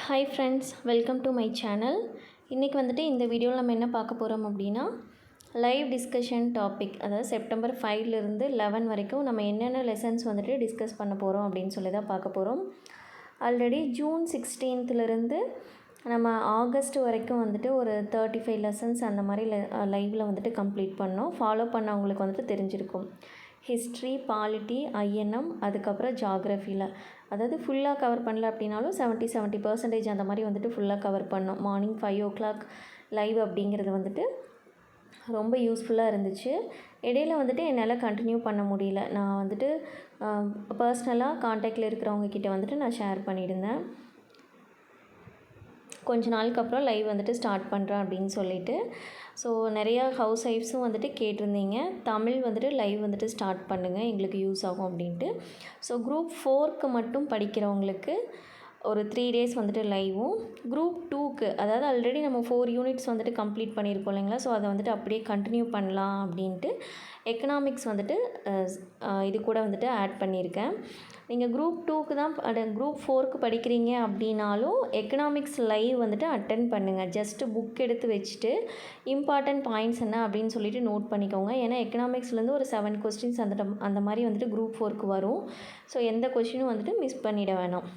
Hi friends, welcome to my channel. இன்றைக்கி வந்துட்டு இந்த வீடியோவில் நம்ம என்ன பார்க்க போகிறோம் அப்படின்னா லைவ் டிஸ்கஷன் டாபிக், அதாவது செப்டம்பர் 5லேருந்து 11 வரைக்கும் நம்ம என்னென்ன லெசன்ஸ் வந்துட்டு டிஸ்கஸ் பண்ண போகிறோம் அப்படின்னு சொல்லி தான் பார்க்க போகிறோம். ஆல்ரெடி ஜூன் 16லேருந்து நம்ம ஆகஸ்ட் வரைக்கும் வந்துட்டு ஒரு 35 லெசன்ஸ் அந்த மாதிரி லைவில் வந்துட்டு கம்ப்ளீட் பண்ணோம். ஃபாலோ பண்ணவங்களுக்கு வந்துட்டு தெரிஞ்சிருக்கும். ஹிஸ்ட்ரி, பாலிட்டி, ஐஎன்எம், அதுக்கப்புறம் ஜாகிரஃபியில், அதாவது ஃபுல்லாக கவர் பண்ணல அப்படின்னாலும் 70% அந்த மாதிரி வந்துட்டு ஃபுல்லாக கவர் பண்ணோம். மார்னிங் 5 o'clock லைவ் அப்படிங்கிறது வந்துட்டு ரொம்ப யூஸ்ஃபுல்லாக இருந்துச்சு. இடையில வந்துட்டு என்னால் கண்டினியூ பண்ண முடியல. நான் வந்துட்டு பர்சனலாக காண்டாக்டில் இருக்கிறவங்க கிட்ட வந்துட்டு நான் ஷேர் பண்ணியிருந்தேன். கொஞ்ச நாளுக்கு அப்புறம் லைவ் வந்துட்டு ஸ்டார்ட் பண்ணுறேன் அப்படின்னு சொல்லிட்டு. ஸோ நிறையா ஹவுஸ் ஒய்ஃப்ஸும் வந்துட்டு கேட்டிருந்தீங்க, தமிழ் வந்துட்டு லைவ் வந்துட்டு ஸ்டார்ட் பண்ணுங்கள், எங்களுக்கு யூஸ் ஆகும் அப்படின்ட்டு. ஸோ Group 4க்கு மட்டும் படிக்கிறவங்களுக்கு ஒரு 3 days வந்துட்டு லைவும், Group 2க்கு, அதாவது ஆல்ரெடி நம்ம 4 யூனிட்ஸ் வந்துட்டு கம்ப்ளீட் பண்ணியிருக்கோம் இல்லைங்களா, ஸோ அதை வந்துட்டு அப்படியே கண்டினியூ பண்ணலாம் அப்படின்ட்டு எக்கனாமிக்ஸ் வந்துட்டு இது கூட வந்துட்டு ஆட் பண்ணியிருக்கேன். நீங்கள் Group 2க்கு தான் Group 4க்கு படிக்கிறீங்க அப்படின்னாலும் எக்கனாமிக்ஸ் லைவ் வந்துட்டு அட்டென்ட் பண்ணுங்கள். ஜஸ்ட்டு புக் எடுத்து வச்சுட்டு இம்பார்ட்டன்ட் பாயிண்ட்ஸ் என்ன அப்படின்னு சொல்லிட்டு நோட் பண்ணிக்கோங்க. ஏன்னா எக்கனாமிக்ஸ்லேருந்து ஒரு 7 questions அந்த மாதிரி வந்துட்டு Group 4க்கு வரும். ஸோ எந்த கொஷினும் வந்துட்டு மிஸ் பண்ணிட வேணாம்.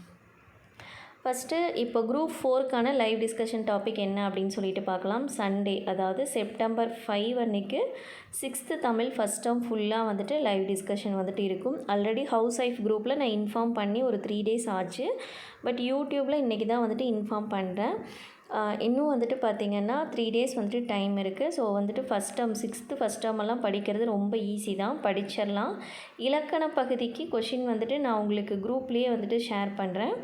ஃபஸ்ட்டு இப்போ Group 4க்கான லைவ் டிஸ்கஷன் டாபிக் என்ன அப்படின்னு சொல்லிட்டு பார்க்கலாம். சண்டே, அதாவது செப்டம்பர் 5 அன்றைக்கி 6th தமிழ் ஃபஸ்ட் டேர்ம் ஃபுல்லாக வந்துட்டு லைவ் டிஸ்கஷன் வந்துட்டு இருக்கும். ஆல்ரெடி ஹவுஸ் ஒய்ஃப் குரூப்பில் நான் இன்ஃபார்ம் பண்ணி ஒரு 3 days ஆச்சு. பட் யூடியூப்பில் இன்றைக்கி தான் வந்துட்டு இன்ஃபார்ம் பண்ணுறேன். இன்னும் வந்துட்டு பார்த்திங்கன்னா 3 days வந்துட்டு டைம் இருக்குது. ஸோ வந்துட்டு ஃபஸ்ட் டேர்ம் 6th ஃபஸ்ட் டேர்மெல்லாம் படிக்கிறது ரொம்ப ஈஸி தான், படிச்சிடலாம். இலக்கண பகுதிக்கு கொஷின் வந்துட்டு நான் உங்களுக்கு குரூப்லேயே வந்துட்டு ஷேர் பண்ணுறேன்.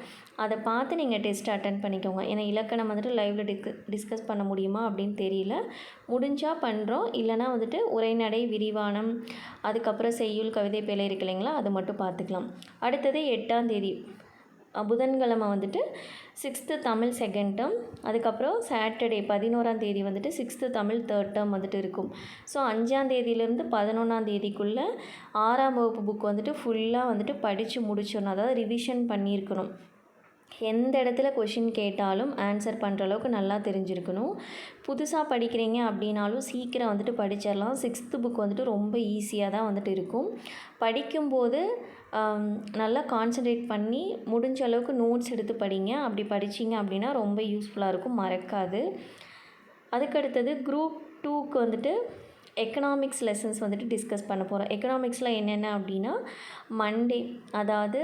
அதை பார்த்து நீங்கள் டெஸ்ட் அட்டன் பண்ணிக்கோங்க. ஏன்னா இலக்கணம் வந்துட்டு லைவில் டிஸ்கஸ் பண்ண முடியுமா அப்படின்னு தெரியல. முடிஞ்சால் பண்ணுறோம், இல்லைனா வந்துட்டு உரைநடை, விரிவானம், அதுக்கப்புறம் செய்யுள், கவிதை, பிழை இருக்கு இல்லைங்களா, அது மட்டும் பார்த்துக்கலாம். அடுத்தது 8ஆம் தேதி புதன்கிழமை வந்துட்டு 6th தமிழ் செகண்ட் டேர்ம், அதுக்கப்புறம் சாட்டர்டே 11ஆம் தேதி வந்துட்டு 6th தமிழ் தேர்ட் டேர்ம் வந்துட்டு இருக்கும். ஸோ 5ஆம் தேதியிலேருந்து 11ஆம் தேதிக்குள்ளே 6ஆம் வகுப்பு புக் வந்துட்டு ஃபுல்லாக வந்துட்டு படித்து முடிச்சிடணும். அதாவது ரிவிஷன் பண்ணியிருக்கணும். எந்த இடத்துல கொஷின் கேட்டாலும் ஆன்சர் பண்ணுற அளவுக்கு நல்லா தெரிஞ்சிருக்கணும். புதுசாக படிக்கிறீங்க அப்படின்னாலும் சீக்கிரம் வந்துட்டு படிச்சிடலாம். 6th புக் வந்துட்டு ரொம்ப ஈஸியாக தான் வந்துட்டு இருக்கும். படிக்கும்போது நல்லா கான்சன்ட்ரேட் பண்ணி முடிஞ்ச அளவுக்கு நோட்ஸ் எடுத்து படிங்க. அப்படி படிச்சிங்க அப்படின்னா ரொம்ப யூஸ்ஃபுல்லாக இருக்கும், மறக்காது. அதுக்கடுத்தது Group 2க்கு வந்துட்டு எக்கனாமிக்ஸ் லெசன்ஸ் வந்துட்டு டிஸ்கஸ் பண்ண போகிறோம். எக்கனாமிக்ஸில் என்னென்ன அப்படின்னா மண்டே, அதாவது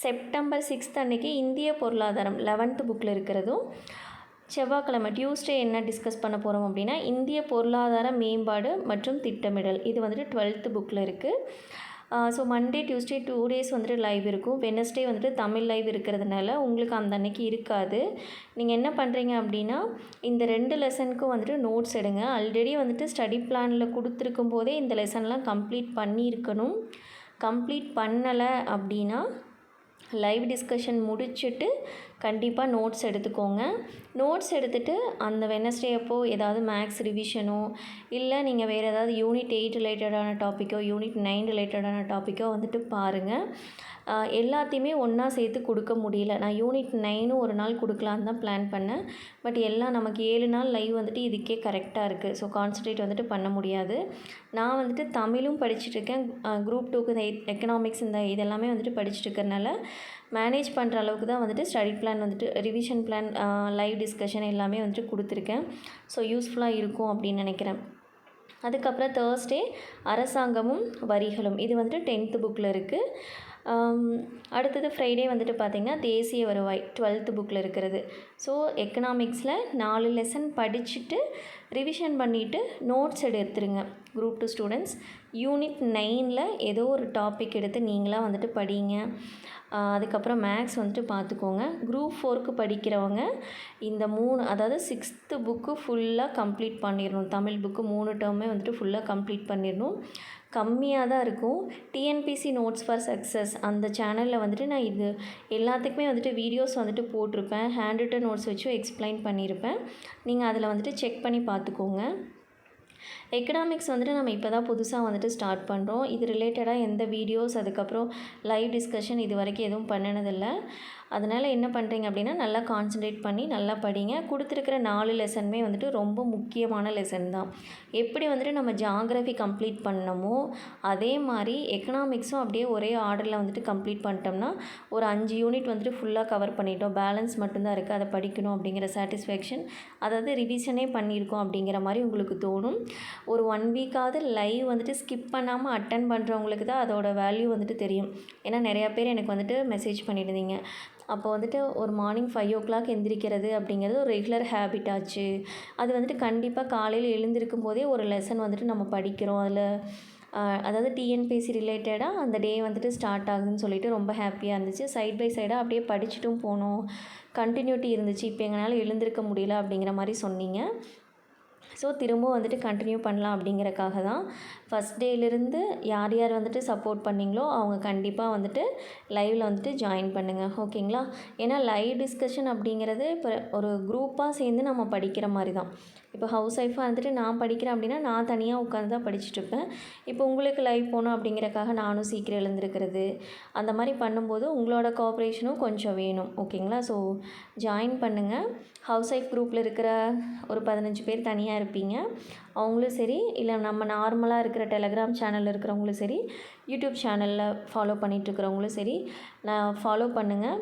செப்டம்பர் 6th அன்றைக்கி இந்திய பொருளாதாரம் 11th புக்கில் இருக்கிறதும், செவ்வாய்க்கிழமை டியூஸ்டே என்ன டிஸ்கஸ் பண்ண போகிறோம் அப்படின்னா இந்திய பொருளாதார மேம்பாடு மற்றும் திட்டமிடல், இது வந்துட்டு 12th புக்கில் இருக்குது. ஸோ மண்டே, டியூஸ்டே 2 days வந்துட்டு லைவ் இருக்கும். வெனஸ்டே வந்துட்டு தமிழ் லைவ் இருக்கிறதுனால உங்களுக்கு அந்த அன்னைக்கு இருக்காது. நீங்கள் என்ன பண்ணுறீங்க அப்படின்னா இந்த 2 லெசனுக்கும் வந்துட்டு நோட்ஸ் எடுங்க. ஆல்ரெடி வந்துட்டு ஸ்டடி பிளானில் கொடுத்துருக்கும் போதே இந்த லெசன்லாம் கம்ப்ளீட் பண்ணியிருக்கணும். கம்ப்ளீட் பண்ணலை அப்படின்னா லைவ் டிஸ்கஷன் முடிச்சுட்டு கண்டிப்பாக நோட்ஸ் எடுத்துக்கோங்க. நோட்ஸ் எடுத்துகிட்டு அந்த வெனஸ்டே அப்போது ஏதாவது மேக்ஸ் ரிவிஷனோ, இல்லை நீங்கள் வேறு ஏதாவது யூனிட் 8 ரிலேட்டடான டாப்பிக்கோ, யூனிட் 9 ரிலேட்டடான டாப்பிக்கோ வந்துட்டு பாருங்கள். எல்லாத்தையுமே ஒன்றா சேர்த்து கொடுக்க முடியல. நான் யூனிட் 9 ஒரு நாள் கொடுக்கலான்னு தான் பிளான் பண்ணேன். பட் எல்லாம் நமக்கு 7 நாள் லைவ் வந்துட்டு இதுக்கே கரெக்டாக இருக்குது. ஸோ கான்சன்ட்ரேட் வந்துட்டு பண்ண முடியாது. நான் வந்துட்டு தமிழும் படிச்சுட்ருக்கேன், Group 2க்கு இந்த எக்கனாமிக்ஸ் இந்த இதெல்லாமே வந்துட்டு படிச்சுட்ருக்கறனால மேனேஜ் பண்ணுற அளவுக்கு தான் வந்துட்டு ஸ்டடி பிளான் வந்துட்டு ரிவிஷன் பிளான், லைவ் டிஸ்கஷன் எல்லாமே வந்துட்டு கொடுத்துருக்கேன். ஸோ யூஸ்ஃபுல்லாக இருக்கும் அப்படின்னு நினைக்கிறேன். அதுக்கப்புறம் தேர்ஸ்டே அரசாங்கமும் வரிகளும், இது வந்துட்டு 10th புக்கில் இருக்குது. அடுத்தது ஃப்ரைடே வந்துட்டு பார்த்திங்கன்னா தேசிய வருவாய் 12th புக்கில் இருக்கிறது. ஸோ எக்கனாமிக்ஸில் 4 லெசன் படிச்சுட்டு ரிவிஷன் பண்ணிவிட்டு நோட்ஸ் எடுத்துருங்க. Group 2 ஸ்டூடெண்ட்ஸ் யூனிட் 9ல் ஏதோ ஒரு டாபிக் எடுத்து நீங்களாக வந்துட்டு படிங்க. அதுக்கப்புறம் மேக்ஸ் வந்துட்டு பார்த்துக்கோங்க. Group 4க்கு படிக்கிறவங்க இந்த 3, அதாவது 6th புக்கு ஃபுல்லாக கம்ப்ளீட் பண்ணிடணும். தமிழ் புக்கு 3 டேர்மே வந்துட்டு ஃபுல்லாக கம்ப்ளீட் பண்ணிடணும். கம்மியாக தான் இருக்கும். TNPSC நோட்ஸ் ஃபார் சக்ஸஸ் அந்த சேனலில் வந்துட்டு நான் இது எல்லாத்துக்குமே வந்துட்டு வீடியோஸ் வந்துட்டு போட்டிருப்பேன். ஹேண்ட் ரிட்டன் நோட்ஸ் வச்சு எக்ஸ்பிளைன் பண்ணியிருப்பேன். நீங்கள் அதில் வந்துட்டு செக் பண்ணி பார்த்துக்கோங்க. எக்கனாமிக்ஸ் வந்துட்டு நம்ம இப்போ தான் புதுசாக வந்துட்டு ஸ்டார்ட் பண்ணுறோம். இது ரிலேட்டடாக எந்த வீடியோஸ் அதுக்கப்புறம் லைவ் டிஸ்கஷன் இது வரைக்கும் எதுவும் பண்ணினதில்லை. அதனால் என்ன பண்ணுறீங்க அப்படின்னா நல்லா கான்சன்ட்ரேட் பண்ணி நல்லா படிங்க. கொடுத்துருக்கிற 4 லெசனுமே வந்துட்டு ரொம்ப முக்கியமான லெசன் தான். எப்படி வந்துட்டு நம்ம ஜியாகிரஃபி கம்ப்ளீட் பண்ணமோ அதே மாதிரி எக்கனாமிக்ஸும் அப்படியே ஒரே ஆர்டரில் வந்துட்டு கம்ப்ளீட் பண்ணிட்டோம்னா ஒரு 5 யூனிட் வந்துட்டு ஃபுல்லாக கவர் பண்ணிட்டோம், பேலன்ஸ் மட்டும்தான் இருக்குது, அதை படிக்கணும் அப்படிங்கிற சாட்டிஸ்ஃபேக்ஷன், அதாவது ரிவிஷனே பண்ணியிருக்கோம் அப்படிங்கிற மாதிரி உங்களுக்கு தோணும். ஒரு 1 வீக்காவது லைவ் வந்துட்டு ஸ்கிப் பண்ணாமல் அட்டன் பண்ணுறவங்களுக்கு தான் அதோட வேல்யூ வந்துட்டு தெரியும். ஏன்னா நிறையா பேர் எனக்கு வந்துட்டு மெசேஜ் பண்ணியிருந்தீங்க, அப்போ வந்துட்டு ஒரு மார்னிங் 5 o'clock எந்திரிக்கிறது அப்படிங்கிறது ஒரு ரெகுலர் ஹேபிட் ஆச்சு, அது வந்துட்டு கண்டிப்பாக காலையில் எழுந்திருக்கும் போதே ஒரு லெசன் வந்துட்டு நம்ம படிக்கிறோம், அதில் அதாவது டிஎன்பிஎஸ்சி ரிலேட்டடாக அந்த டே வந்துட்டு ஸ்டார்ட் ஆகுதுன்னு சொல்லிட்டு ரொம்ப ஹாப்பியாக இருந்துச்சு. சைட் பை சைடாக அப்படியே படிச்சுட்டும் போனோம், கண்டினியூட்டி இருந்துச்சு, இப்போ எங்களால் எழுந்திருக்க முடியல அப்படிங்கிற மாதிரி சொன்னீங்க. ஸோ திரும்பவும் வந்துட்டு கண்டினியூ பண்ணலாம் அப்படிங்கிறக்காக தான் ஃபஸ்ட் டேலேருந்து யார் யார் வந்துட்டு சப்போர்ட் பண்ணிங்களோ அவங்க கண்டிப்பாக வந்துட்டு லைவில் வந்துட்டு ஜாயின் பண்ணுங்கள், ஓகேங்களா? ஏன்னா லைவ் டிஸ்கஷன் அப்படிங்கிறது இப்போ ஒரு குரூப்பாக சேர்ந்து நம்ம படிக்கிற மாதிரி தான். இப்போ ஹவுஸ் ஒய்ஃபாக வந்துட்டு நான் படிக்கிறேன் அப்படின்னா நான் தனியாக உட்காந்து தான் படிச்சுட்ருப்பேன். இப்போ உங்களுக்கு லைவ் போகணும் அப்படிங்கிறக்காக நானும் சீக்கிரம் எழுந்திருக்கிறது, அந்த மாதிரி பண்ணும்போது உங்களோட கோஆப்ரேஷனும் கொஞ்சம் வேணும், ஓகேங்களா? ஸோ ஜாயின் பண்ணுங்கள். ஹவுஸ் ஒய்ஃப் குரூப்பில் இருக்கிற ஒரு 15 பேர் தனியாக இருப்பீங்க, அவங்களும் சரி, இல்லை நம்ம நார்மலாக இருக்கிற டெலகிராம் சேனலில் இருக்கிறவங்களும் சரி, யூடியூப் சேனலில் ஃபாலோ பண்ணிகிட்ருக்கிறவங்களும் சரி, நான் ஃபாலோ பண்ணுங்கள்.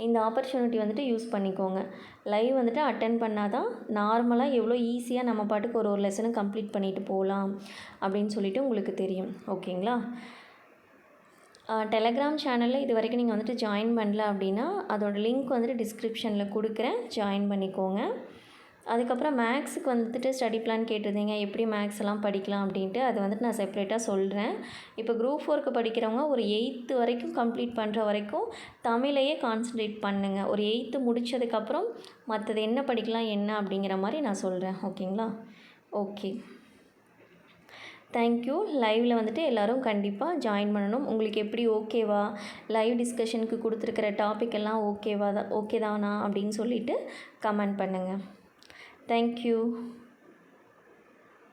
இந்த ஆப்பர்ச்சுனிட்டி வந்துட்டு யூஸ் பண்ணிக்கோங்க. லைவ் வந்துட்டு அட்டென்ட் பண்ணால் தான் நார்மலாக எவ்வளோ ஈஸியாக நம்ம பாட்டுக்கு ஒரு லெசனும் கம்ப்ளீட் பண்ணிட்டு போகலாம் அப்படின்னு சொல்லிட்டு உங்களுக்கு தெரியும், ஓகேங்களா? டெலகிராம் சேனலில் இது வரைக்கும் நீங்கள் வந்துட்டு ஜாயின் பண்ணல அப்படின்னா அதோடய லிங்க் வந்துட்டு டிஸ்கிரிப்ஷனில் கொடுக்குறேன், ஜாயின் பண்ணிக்கோங்க. அதுக்கப்புறம் மேக்ஸுக்கு வந்துட்டு ஸ்டடி பிளான் கேட்டிருந்தீங்க, எப்படி மேக்ஸ் எல்லாம் படிக்கலாம் அப்படின்ட்டு, அது வந்துட்டு நான் செப்பரேட்டாக சொல்கிறேன். இப்போ Group 4க்கு படிக்கிறவங்க ஒரு 8th வரைக்கும் கம்ப்ளீட் பண்ணுற வரைக்கும் தமிழையே கான்சன்ட்ரேட் பண்ணுங்கள். ஒரு 8th முடித்ததுக்கப்புறம் மற்றது என்ன படிக்கலாம் என்ன அப்படிங்கிற மாதிரி நான் சொல்கிறேன், ஓகேங்களா? Okay, thank you. லைவில் வந்துட்டு எல்லோரும் கண்டிப்பாக ஜாயின் பண்ணணும். உங்களுக்கு எப்படி ஓகேவா, லைவ் டிஸ்கஷனுக்கு கொடுத்துருக்கிற டாபிக் எல்லாம் ஓகே தானா அப்படின்னு சொல்லிவிட்டு கமெண்ட் பண்ணுங்கள். Thank you.